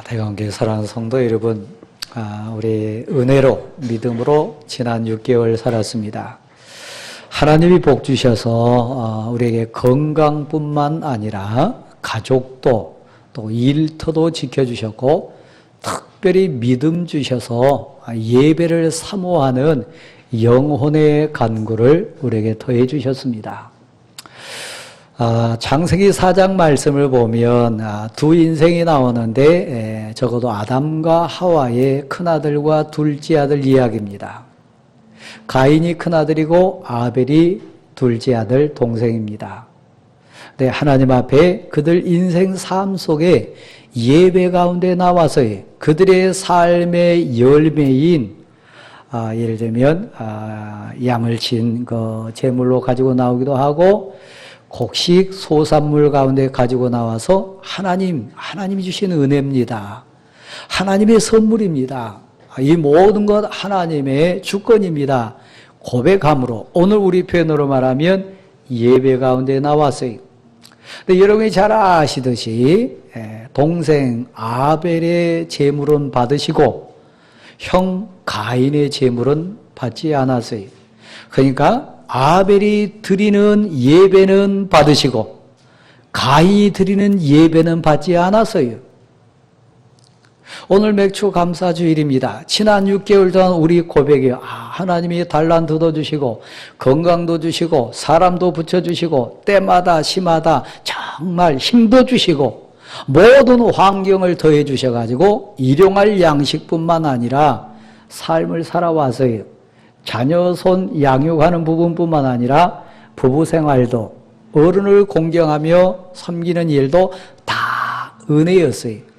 대관교회 사랑하는 성도 여러분, 우리 은혜로 믿음으로 지난 6개월 살았습니다. 하나님이 복 주셔서 우리에게 건강뿐만 아니라 가족도 또 일터도 지켜주셨고 특별히 믿음 주셔서 예배를 사모하는 영혼의 간구를 우리에게 더해 주셨습니다. 창세기 4장 말씀을 보면 두 인생이 나오는데 적어도 아담과 하와의 큰아들과 둘째 아들 이야기입니다. 가인이 큰아들이고 아벨이 둘째 아들 동생입니다. 네, 하나님 앞에 그들 인생 삶 속에 예배 가운데 나와서 그들의 삶의 열매인 예를 들면 양을 친 그 제물로 가지고 나오기도 하고 곡식 소산물 가운데 가지고 나와서 하나님이 주신 은혜입니다. 하나님의 선물입니다. 이 모든 것 하나님의 주권입니다. 고백함으로 오늘 우리 표현으로 말하면 예배 가운데 나왔어요. 근데 여러분이 잘 아시듯이 동생 아벨의 제물은 받으시고 형 가인의 제물은 받지 않았어요. 그러니까 아벨이 드리는 예배는 받으시고 가인이 드리는 예배는 받지 않았어요. 오늘 맥주 감사주일입니다. 지난 6개월 동안 우리 고백이 하나님이 달란트도 주시고 건강도 주시고 사람도 붙여주시고 때마다 시마다 정말 힘도 주시고 모든 환경을 더해 주셔가지고 일용할 양식뿐만 아니라 삶을 살아와서요. 자녀 손 양육하는 부분뿐만 아니라 부부 생활도 어른을 공경하며 섬기는 일도 다 은혜였어요.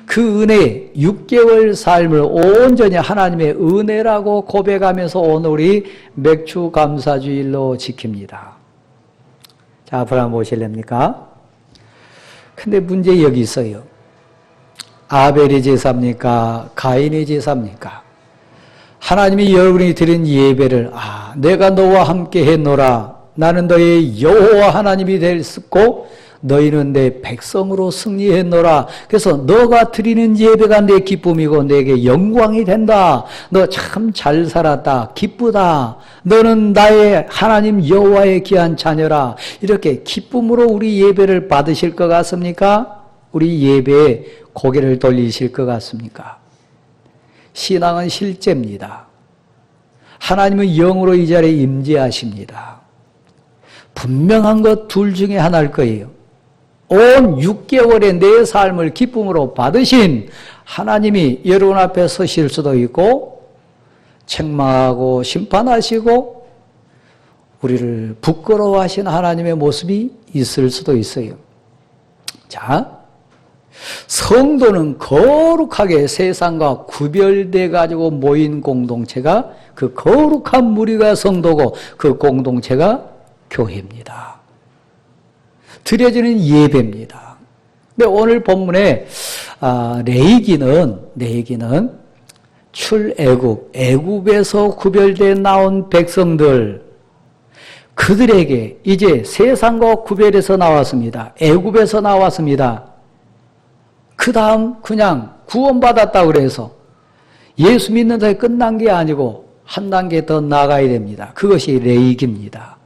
그 은혜 6개월 삶을 온전히 하나님의 은혜라고 고백하면서 오늘 우리 맥주 감사주일로 지킵니다. 자, 앞으로 한번 보실랍니까? 근데 문제 여기 있어요. 아벨이 제사입니까? 가인이 제사입니까? 하나님이 여러분이 드린 예배를 내가 너와 함께 했노라. 나는 너의 여호와 하나님이 됐고 너희는 내 백성으로 승리했노라. 그래서 너가 드리는 예배가 내 기쁨이고 내게 영광이 된다. 너 참 잘 살았다. 기쁘다. 너는 나의 하나님 여호와의 귀한 자녀라. 이렇게 기쁨으로 우리 예배를 받으실 것 같습니까? 우리 예배에 고개를 돌리실 것 같습니까? 신앙은 실제입니다. 하나님은 영으로 이 자리에 임재하십니다. 분명한 것 둘 중에 하나일 거예요. 온 6개월의 내 삶을 기쁨으로 받으신 하나님이 여러분 앞에 서실 수도 있고 책망하고 심판하시고 우리를 부끄러워하신 하나님의 모습이 있을 수도 있어요. 자, 성도는 거룩하게 세상과 구별돼 가지고 모인 공동체가 그 거룩한 무리가 성도고 그 공동체가 교회입니다. 드려지는 예배입니다. 근데 오늘 본문에 레위기는 출애굽, 애굽에서 구별돼 나온 백성들 그들에게 이제 세상과 구별해서 나왔습니다. 애굽에서 나왔습니다. 그 다음 그냥 구원받았다고 그래서 예수 믿는 데 끝난 게 아니고 한 단계 더 나가야 됩니다. 그것이 레위기입니다.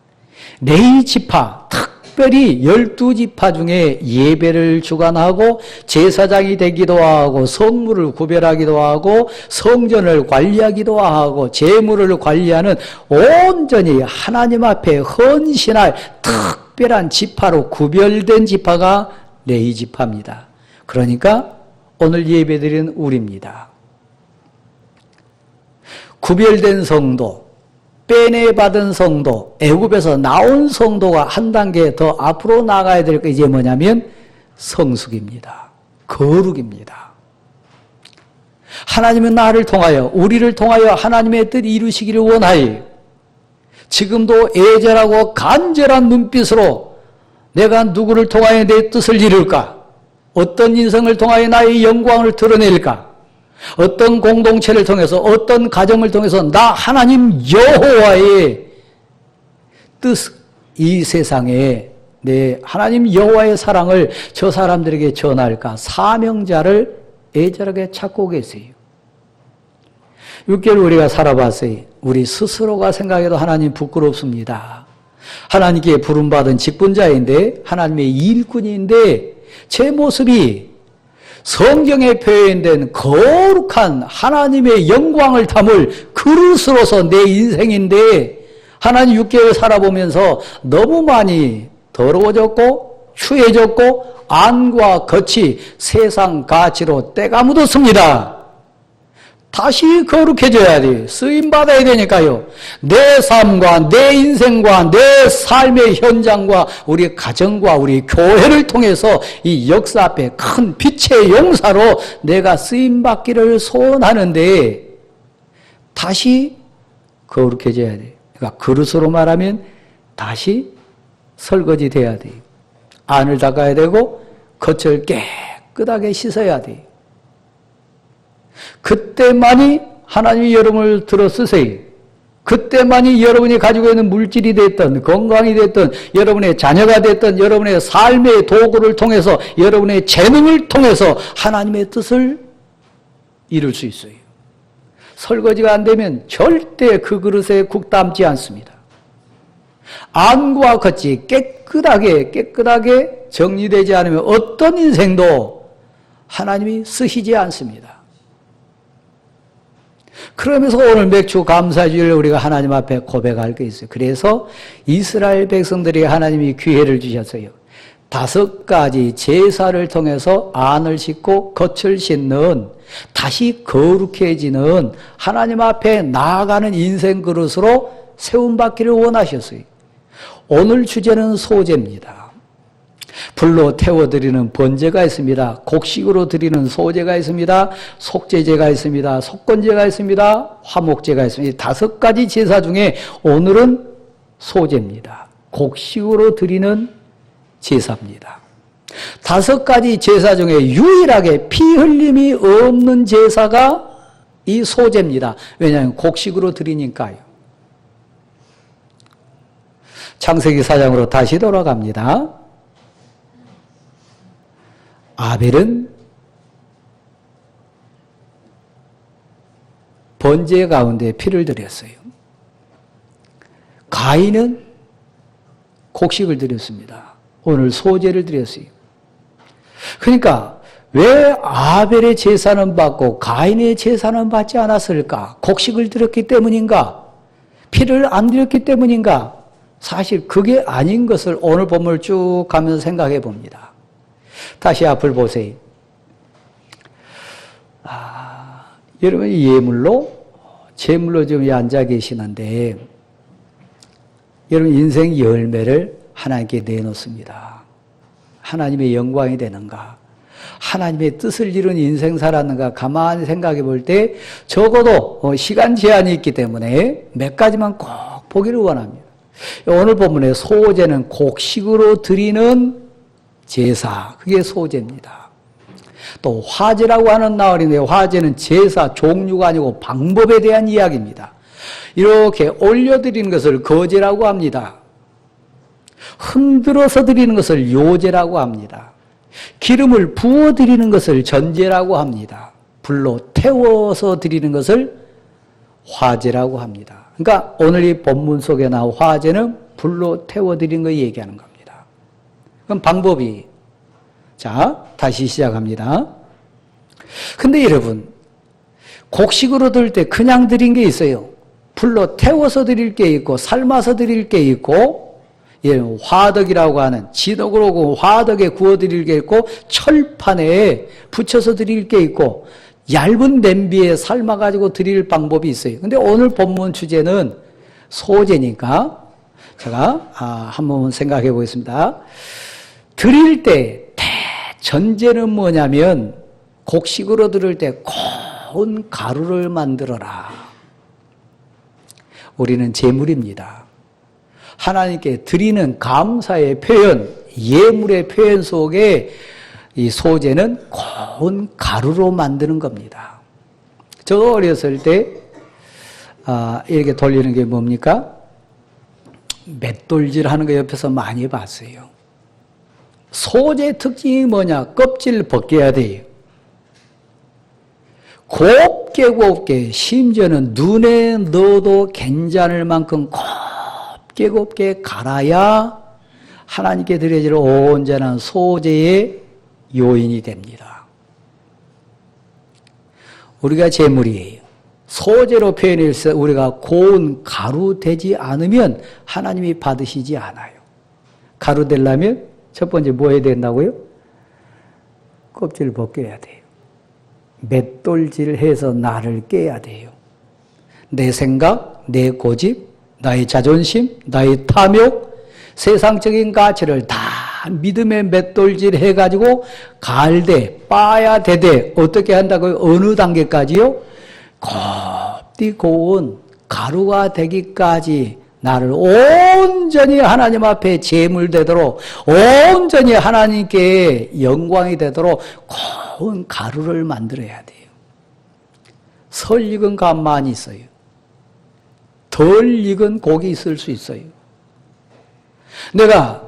레위 지파, 특별히 12지파 중에 예배를 주관하고 제사장이 되기도 하고 성물을 구별하기도 하고 성전을 관리하기도 하고 재물을 관리하는 온전히 하나님 앞에 헌신할 특별한 지파로 구별된 지파가 레위 지파입니다. 그러니까 오늘 예배드리는 우리입니다. 구별된 성도, 빼내받은 성도, 애굽에서 나온 성도가 한 단계 더 앞으로 나가야 될 게 이제 뭐냐면 성숙입니다. 거룩입니다. 하나님은 나를 통하여, 우리를 통하여 하나님의 뜻 이루시기를 원하여 지금도 애절하고 간절한 눈빛으로 내가 누구를 통하여 내 뜻을 이룰까? 어떤 인생을 통하여 나의 영광을 드러낼까? 어떤 공동체를 통해서 어떤 가정을 통해서 나 하나님 여호와의 뜻, 이 세상에 내 하나님 여호와의 사랑을 저 사람들에게 전할까? 사명자를 애절하게 찾고 계세요. 6개월 우리가 살아봤어요. 우리 스스로가 생각해도 하나님 부끄럽습니다. 하나님께 부름받은 직분자인데 하나님의 일꾼인데 제 모습이 성경에 표현된 거룩한 하나님의 영광을 담을 그릇으로서 내 인생인데 하나님 6개월 살아보면서 너무 많이 더러워졌고 추해졌고 안과 겉이 세상 가치로 때가 묻었습니다. 다시 거룩해져야 돼요. 쓰임받아야 되니까요. 내 삶과 내 인생과 내 삶의 현장과 우리 가정과 우리 교회를 통해서 이 역사 앞에 큰 빛의 용사로 내가 쓰임받기를 소원하는데 다시 거룩해져야 돼요. 그러니까 그릇으로 말하면 다시 설거지 돼야 돼요. 안을 닦아야 되고 겉을 깨끗하게 씻어야 돼요. 그때만이 하나님이 여러분을 들어 쓰세요. 그때만이 여러분이 가지고 있는 물질이 됐든 건강이 됐든 여러분의 자녀가 됐든 여러분의 삶의 도구를 통해서 여러분의 재능을 통해서 하나님의 뜻을 이룰 수 있어요. 설거지가 안 되면 절대 그 그릇에 국 담지 않습니다. 안과 겉이 깨끗하게 정리되지 않으면 어떤 인생도 하나님이 쓰시지 않습니다. 그러면서 오늘 맥주 감사주일을 우리가 하나님 앞에 고백할 게 있어요. 그래서 이스라엘 백성들이 하나님이 기회를 주셨어요. 5가지 제사를 통해서 안을 씻고 겉을 씻는 다시 거룩해지는 하나님 앞에 나아가는 인생 그릇으로 세움받기를 원하셨어요. 오늘 주제는 소제입니다. 불로 태워드리는 번제가 있습니다. 곡식으로 드리는 소제가 있습니다. 속제제가 있습니다. 속건제가 있습니다. 화목제가 있습니다. 5가지 제사 중에 오늘은 소제입니다. 곡식으로 드리는 제사입니다. 5가지 제사 중에 유일하게 피 흘림이 없는 제사가 이 소제입니다. 왜냐하면 곡식으로 드리니까요. 창세기 4장으로 다시 돌아갑니다. 아벨은 번제 가운데 피를 드렸어요. 가인은 곡식을 드렸습니다. 오늘 소제를 드렸어요. 그러니까 왜 아벨의 제사는 받고 가인의 제사는 받지 않았을까? 곡식을 드렸기 때문인가? 피를 안 드렸기 때문인가? 사실 그게 아닌 것을 오늘 본문을 쭉 가면서 생각해 봅니다. 다시 앞을 보세요. 여러분 예물로 제물로 지금 앉아 계시는데 여러분 인생 열매를 하나님께 내놓습니다. 하나님의 영광이 되는가? 하나님의 뜻을 이룬 인생 살았는가? 가만히 생각해 볼 때 적어도 시간 제한이 있기 때문에 몇 가지만 꼭 보기를 원합니다. 오늘 본문의 소제는 곡식으로 드리는 제사, 그게 소제입니다. 또 화제라고 하는 나월인데 화제는 제사 종류가 아니고 방법에 대한 이야기입니다. 이렇게 올려드리는 것을 거제라고 합니다. 흔들어서 드리는 것을 요제라고 합니다. 기름을 부어드리는 것을 전제라고 합니다. 불로 태워서 드리는 것을 화제라고 합니다. 그러니까 오늘 이 본문 속에 나온 화제는 불로 태워드리는 거 얘기하는 겁니다. 그럼 방법이, 자, 다시 시작합니다. 근데 여러분, 곡식으로 드릴 때 그냥 드린 게 있어요. 불로 태워서 드릴 게 있고, 삶아서 드릴 게 있고, 화덕이라고 하는 지덕으로 화덕에 구워 드릴 게 있고, 철판에 붙여서 드릴 게 있고, 얇은 냄비에 삶아가지고 드릴 방법이 있어요. 근데 오늘 본문 주제는 소제니까, 제가 한번 생각해 보겠습니다. 드릴 때 대전제는 뭐냐면 곡식으로 드릴 때 고운 가루를 만들어라. 우리는 제물입니다. 하나님께 드리는 감사의 표현, 예물의 표현 속에 이 소제는 고운 가루로 만드는 겁니다. 저 어렸을 때 이렇게 돌리는 게 뭡니까? 맷돌질 하는 거 옆에서 많이 봤어요. 소제 특징이 뭐냐? 껍질 벗겨야 돼요. 곱게 곱게 심지어는 눈에 넣어도 괜찮을 만큼 곱게 곱게 갈아야 하나님께 드려질 온전한 소재의 요인이 됩니다. 우리가 제물이에요. 소재로 표현해서 우리가 고운 가루 되지 않으면 하나님이 받으시지 않아요. 가루 되려면 첫 번째 뭐 해야 된다고요? 껍질을 벗겨야 돼요. 맷돌질해서 나를 깨야 돼요. 내 생각, 내 고집, 나의 자존심, 나의 탐욕, 세상적인 가치를 다 믿음의 맷돌질 해가지고 갈되, 빠야 되되, 어떻게 한다고요? 어느 단계까지요? 곱디 고운 가루가 되기까지 나를 온전히 하나님 앞에 제물되도록, 온전히 하나님께 영광이 되도록 고운 가루를 만들어야 돼요. 설 익은 감만이 있어요. 덜 익은 고기 있을 수 있어요. 내가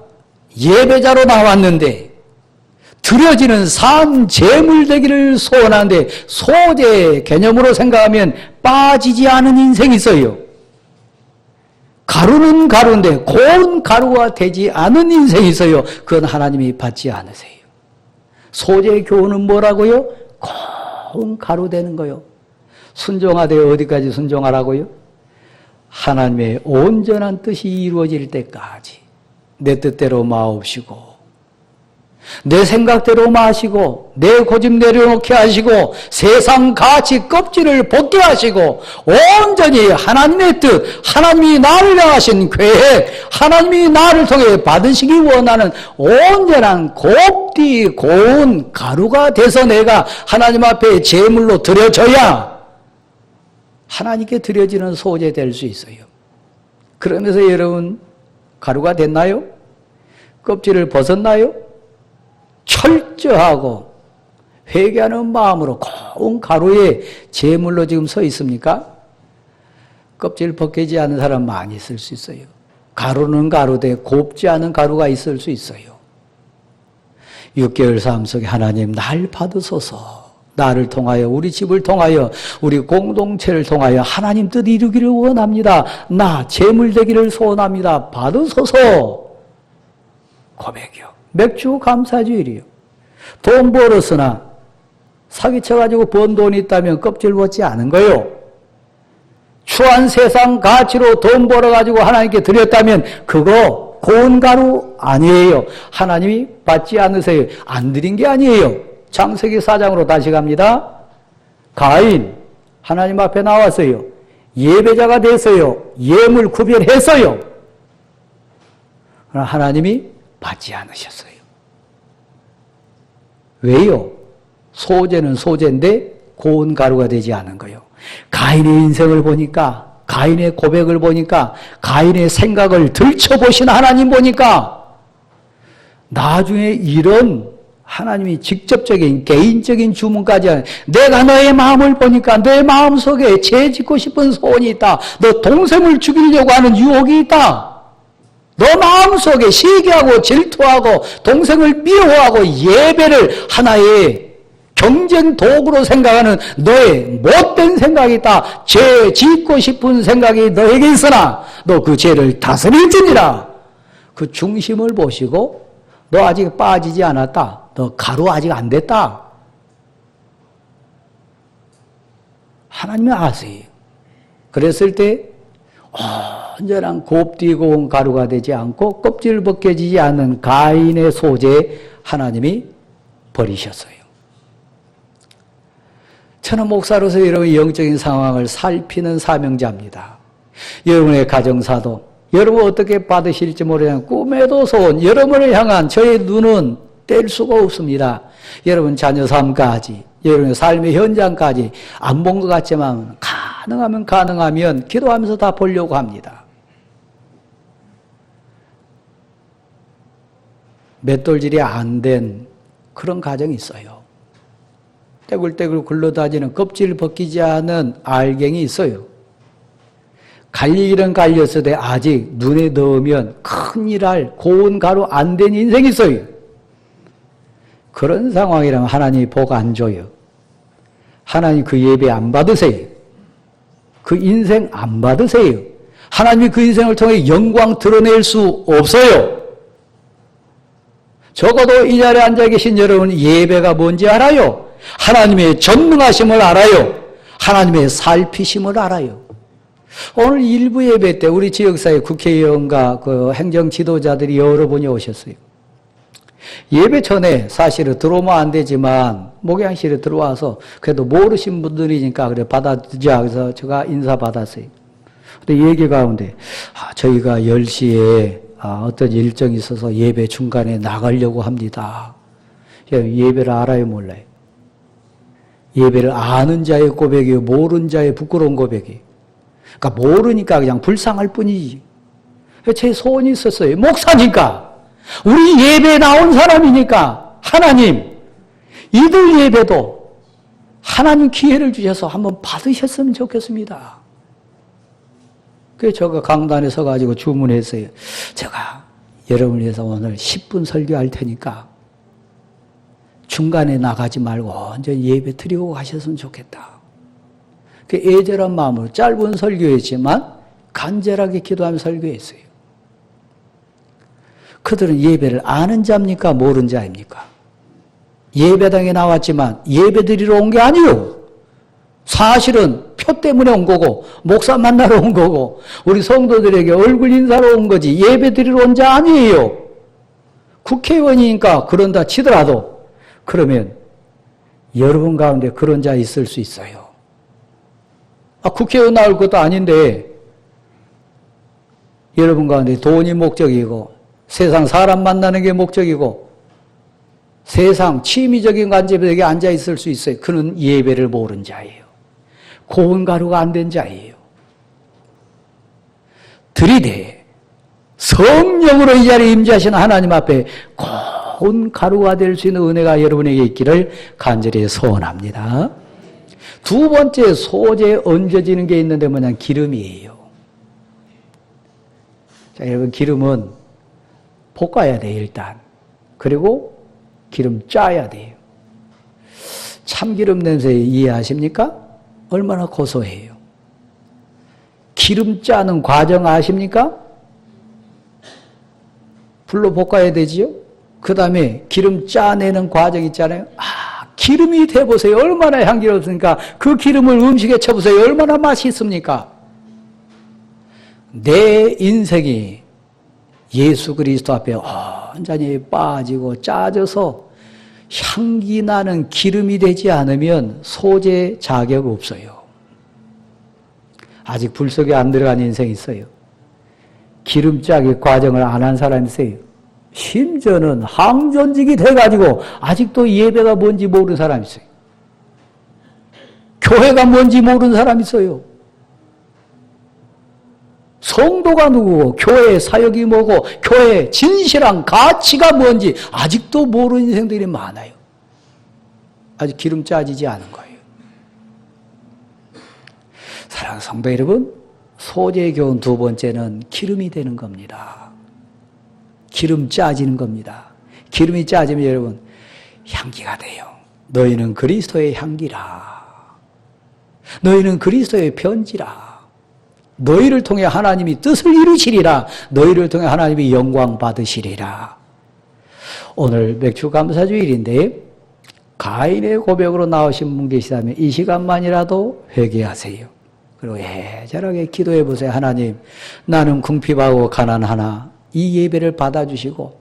예배자로 나왔는데 드려지는 산 제물 되기를 소원하는데 소재 개념으로 생각하면 빠지지 않은 인생이 있어요. 가루는 가루인데 고운 가루가 되지 않은 인생이 있어요. 그건 하나님이 받지 않으세요. 소재의 교훈은 뭐라고요? 고운 가루 되는 거요. 순종하되 어디까지 순종하라고요? 하나님의 온전한 뜻이 이루어질 때까지 내 뜻대로 마옵시고 내 생각대로 마시고 내 고집 내려놓게 하시고 세상 가치 껍질을 벗게 하시고 온전히 하나님의 뜻, 하나님이 나를 향하신 계획, 하나님이 나를 통해 받으시기 원하는 온전한 곱디 고운 가루가 돼서 내가 하나님 앞에 제물로 드려져야 하나님께 드려지는 소재 될 수 있어요. 그러면서 여러분 가루가 됐나요? 껍질을 벗었나요? 철저하고 회개하는 마음으로 고운 가루에 제물로 지금 서 있습니까? 껍질 벗기지 않은 사람 많이 있을 수 있어요. 가루는 가루되 곱지 않은 가루가 있을 수 있어요. 6개월 삶 속에 하나님 날 받으소서. 나를 통하여 우리 집을 통하여 우리 공동체를 통하여 하나님 뜻 이루기를 원합니다. 나 제물 되기를 소원합니다. 받으소서. 고백이요. 맥주 감사주일이요. 돈 벌었으나 사기쳐가지고 번 돈이 있다면 껍질 벗지 않은 거요. 추한 세상 가치로 돈 벌어가지고 하나님께 드렸다면 그거 고운 가루 아니에요. 하나님이 받지 않으세요. 안 드린 게 아니에요. 창세기 4장으로 다시 갑니다. 가인 하나님 앞에 나왔어요. 예배자가 됐어요. 예물 구별했어요. 그러나 하나님이 받지 않으셨어요. 왜요? 소재는 소재인데 고운 가루가 되지 않은 거예요. 가인의 인생을 보니까, 가인의 고백을 보니까, 가인의 생각을 들춰보신 하나님 보니까 나중에 이런 하나님이 직접적인 개인적인 주문까지 하는, 내가 너의 마음을 보니까 너의 마음속에 죄 짓고 싶은 소원이 있다. 너 동생을 죽이려고 하는 유혹이 있다. 너 마음속에 시기하고 질투하고 동생을 미워하고 예배를 하나의 경쟁 도구로 생각하는 너의 못된 생각이 있다. 죄 짓고 싶은 생각이 너에게 있으나 너 그 죄를 다스릴지니라. 그 중심을 보시고 너 아직 빠지지 않았다. 너 가루 아직 안 됐다. 하나님이 아세요. 그랬을 때 온전한 곱디 고운 가루가 되지 않고 껍질 벗겨지지 않는 가인의 소재 하나님이 버리셨어요. 저는 목사로서 여러분의 영적인 상황을 살피는 사명자입니다. 여러분의 가정사도 여러분 어떻게 받으실지 모르지만 꿈에도 소원, 여러분을 향한 저의 눈은 뗄 수가 없습니다. 여러분 자녀 삶까지, 여러분의 삶의 현장까지 안 본 것 같지만 가능하면 기도하면서 다 보려고 합니다. 맷돌질이 안 된 그런 가정이 있어요. 떼굴떼굴 굴러다니는 껍질 벗기지 않은 알갱이 있어요. 갈리기는 갈렸으되 아직 눈에 넣으면 큰일 할 고운 가루 안 된 인생이 있어요. 그런 상황이라면 하나님이 복 안 줘요. 하나님 그 예배 안 받으세요. 그 인생 안 받으세요. 하나님이 그 인생을 통해 영광 드러낼 수 없어요. 적어도 이 자리에 앉아 계신 여러분 예배가 뭔지 알아요. 하나님의 전능하심을 알아요. 하나님의 살피심을 알아요. 오늘 일부 예배 때 우리 지역사회 국회의원과 그 행정 지도자들이 여러 분이 오셨어요. 예배 전에 사실은 들어오면 안 되지만 목양실에 들어와서 그래도 모르신 분들이니까 그래 받아주자. 그래서 제가 인사 받았어요. 근데 얘기 가운데 저희가 10시에 어떤 일정이 있어서 예배 중간에 나가려고 합니다. 예배를 알아요, 몰라요? 예배를 아는 자의 고백이요, 모르는 자의 부끄러운 고백이에요. 그러니까 모르니까 그냥 불쌍할 뿐이지. 제 소원이 있었어요. 목사니까. 우리 예배에 나온 사람이니까 하나님, 이들 예배도 하나님 기회를 주셔서 한번 받으셨으면 좋겠습니다. 그래서 제가 강단에 서가지고 주문했어요. 제가 여러분을 위해서 오늘 10분 설교할 테니까 중간에 나가지 말고 완전히 예배 드리고 가셨으면 좋겠다. 그 애절한 마음으로 짧은 설교였지만 간절하게 기도하며 설교했어요. 그들은 예배를 아는 자입니까? 모르는 자입니까? 예배당에 나왔지만 예배 드리러 온 게 아니에요. 사실은 표 때문에 온 거고 목사 만나러 온 거고 우리 성도들에게 얼굴 인사로 온 거지 예배 드리러 온 자 아니에요. 국회의원이니까 그런다 치더라도 그러면 여러분 가운데 그런 자 있을 수 있어요. 국회의원 나올 것도 아닌데 여러분 가운데 돈이 목적이고 세상 사람 만나는 게 목적이고 세상 취미적인 관점에 앉아 있을 수 있어요. 그는 예배를 모르는 자예요. 고운 가루가 안 된 자예요. 들이대 성령으로 이 자리에 임재하시는 하나님 앞에 고운 가루가 될 수 있는 은혜가 여러분에게 있기를 간절히 소원합니다. 두 번째 소재에 얹어지는 게 있는데 뭐냐 기름이에요. 자, 여러분 기름은 볶아야 돼요, 일단. 그리고 기름 짜야 돼요. 참기름 냄새 이해하십니까? 얼마나 고소해요. 기름 짜는 과정 아십니까? 불로 볶아야 되지요? 그 다음에 기름 짜내는 과정 있잖아요. 기름이 돼보세요. 얼마나 향기롭습니까? 그 기름을 음식에 쳐보세요. 얼마나 맛있습니까? 내 인생이 예수 그리스도 앞에 완전히 빠지고 짜져서 향기 나는 기름이 되지 않으면 소재 자격 없어요. 아직 불 속에 안 들어간 인생이 있어요. 기름 짜기 과정을 안 한 사람이 있어요. 심지어는 항전직이 돼가지고 아직도 예배가 뭔지 모르는 사람이 있어요. 교회가 뭔지 모르는 사람이 있어요. 성도가 누구고 교회의 사역이 뭐고 교회의 진실한 가치가 뭔지 아직도 모르는 인생들이 많아요. 아직 기름 짜지지 않은 거예요. 사랑하는 성도 여러분, 소재의 교훈 두 번째는 기름이 되는 겁니다. 기름 짜지는 겁니다. 기름이 짜지면 여러분 향기가 돼요. 너희는 그리스도의 향기라. 너희는 그리스도의 편지라. 너희를 통해 하나님이 뜻을 이루시리라. 너희를 통해 하나님이 영광 받으시리라. 오늘 맥주감사주일인데 가인의 고백으로 나오신 분 계시다면 이 시간만이라도 회개하세요. 그리고 애절하게 기도해 보세요. 하나님, 나는 궁핍하고 가난하나 이 예배를 받아주시고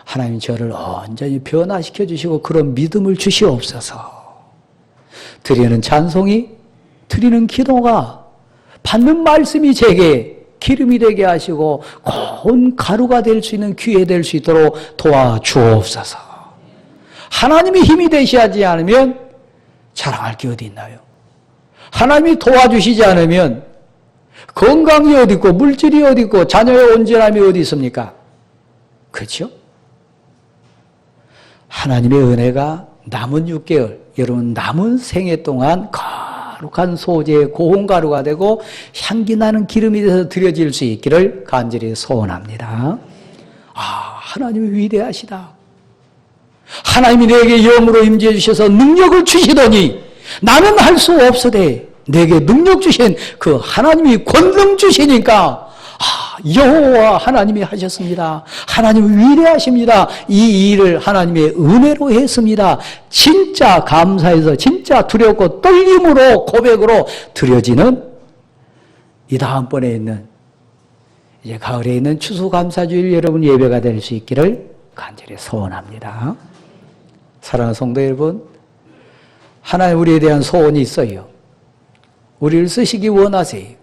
하나님 저를 온전히 변화시켜 주시고 그런 믿음을 주시옵소서. 드리는 찬송이, 드리는 기도가, 받는 말씀이 제게 기름이 되게 하시고 고운 가루가 될 수 있는 기회 될 수 있도록 도와주옵소서. 하나님이 힘이 되시지 않으면 자랑할 게 어디 있나요? 하나님이 도와주시지 않으면 건강이 어디 있고 물질이 어디 있고 자녀의 온전함이 어디 있습니까? 그렇죠? 하나님의 은혜가 남은 6개월, 여러분 남은 생애 동안 거룩한 소재의 고운 가루가 되고 향기 나는 기름이 돼서 드려질 수 있기를 간절히 소원합니다. 하나님이 위대하시다. 하나님이 내게 영으로 임재해 주셔서 능력을 주시더니 나는 할 수 없으되 내게 능력 주신 그 하나님이 권능 주시니까 여호와 하나님이 하셨습니다. 하나님은 위대하십니다. 이 일을 하나님의 은혜로 했습니다. 진짜 감사해서 진짜 두렵고 떨림으로 고백으로 드려지는 이 다음번에 있는 이제 가을에 있는 추수감사주일 여러분 예배가 될 수 있기를 간절히 소원합니다. 사랑하는 성도 여러분, 하나님 우리에 대한 소원이 있어요. 우리를 쓰시기 원하세요.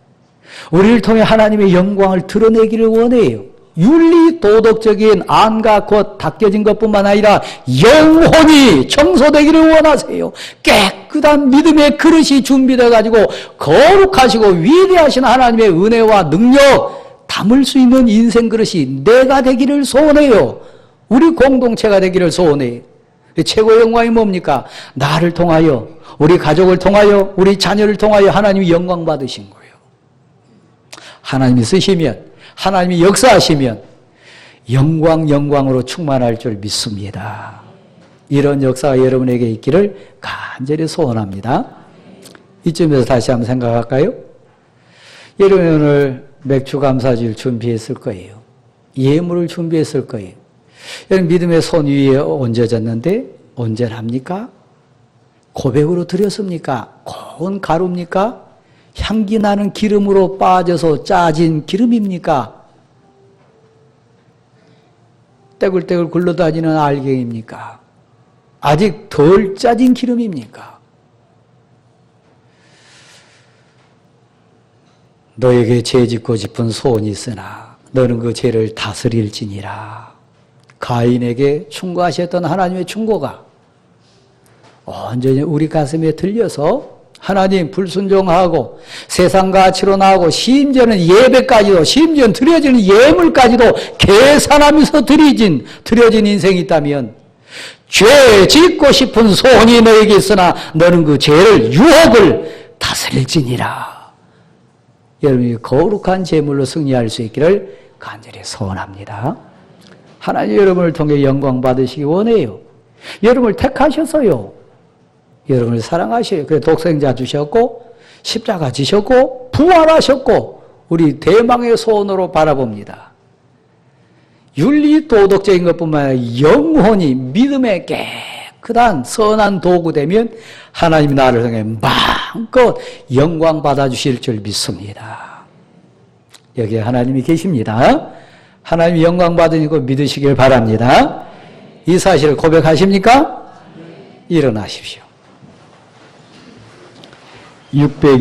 우리를 통해 하나님의 영광을 드러내기를 원해요. 윤리 도덕적인 안과 곧 닦여진 것뿐만 아니라 영혼이 청소되기를 원하세요. 깨끗한 믿음의 그릇이 준비되어 가지고 거룩하시고 위대하신 하나님의 은혜와 능력 담을 수 있는 인생 그릇이 내가 되기를 소원해요. 우리 공동체가 되기를 소원해요. 최고의 영광이 뭡니까? 나를 통하여, 우리 가족을 통하여, 우리 자녀를 통하여 하나님이 영광 받으신 거예요. 하나님이 쓰시면, 하나님이 역사하시면 영광으로 충만할 줄 믿습니다. 이런 역사가 여러분에게 있기를 간절히 소원합니다. 이쯤에서 다시 한번 생각할까요? 여러분 오늘 맥주감사주일 준비했을 거예요. 예물을 준비했을 거예요. 여러분 믿음의 손 위에 얹어졌는데 언제랍니까? 고백으로 드렸습니까? 고운 가루입니까? 향기 나는 기름으로 빠져서 짜진 기름입니까? 떼굴떼굴 굴러다니는 알갱입니까? 아직 덜 짜진 기름입니까? 너에게 죄 짓고 싶은 소원이 있으나 너는 그 죄를 다스릴지니라. 가인에게 충고하셨던 하나님의 충고가 온전히 우리 가슴에 들려서 하나님 불순종하고 세상 가치로 나오고 심지어는 예배까지도 심지어는 드려지는 예물까지도 계산하면서 드려진 인생이 있다면 죄 짓고 싶은 소원이 너에게 있으나 너는 그 죄를 유혹을 다스릴지니라. 여러분이 거룩한 제물로 승리할 수 있기를 간절히 소원합니다. 하나님 여러분을 통해 영광 받으시기 원해요. 여러분을 택하셨어요. 여러분을 사랑하셔요. 그래서 독생자 주셨고 십자가 지셨고 부활하셨고 우리 대망의 소원으로 바라봅니다. 윤리 도덕적인 것뿐만 아니라 영혼이 믿음의 깨끗한 선한 도구 되면 하나님이 나를 통해 마음껏 영광 받아주실 줄 믿습니다. 여기에 하나님이 계십니다. 하나님이 영광 받으니 거 믿으시길 바랍니다. 이 사실을 고백하십니까? 일어나십시오. 600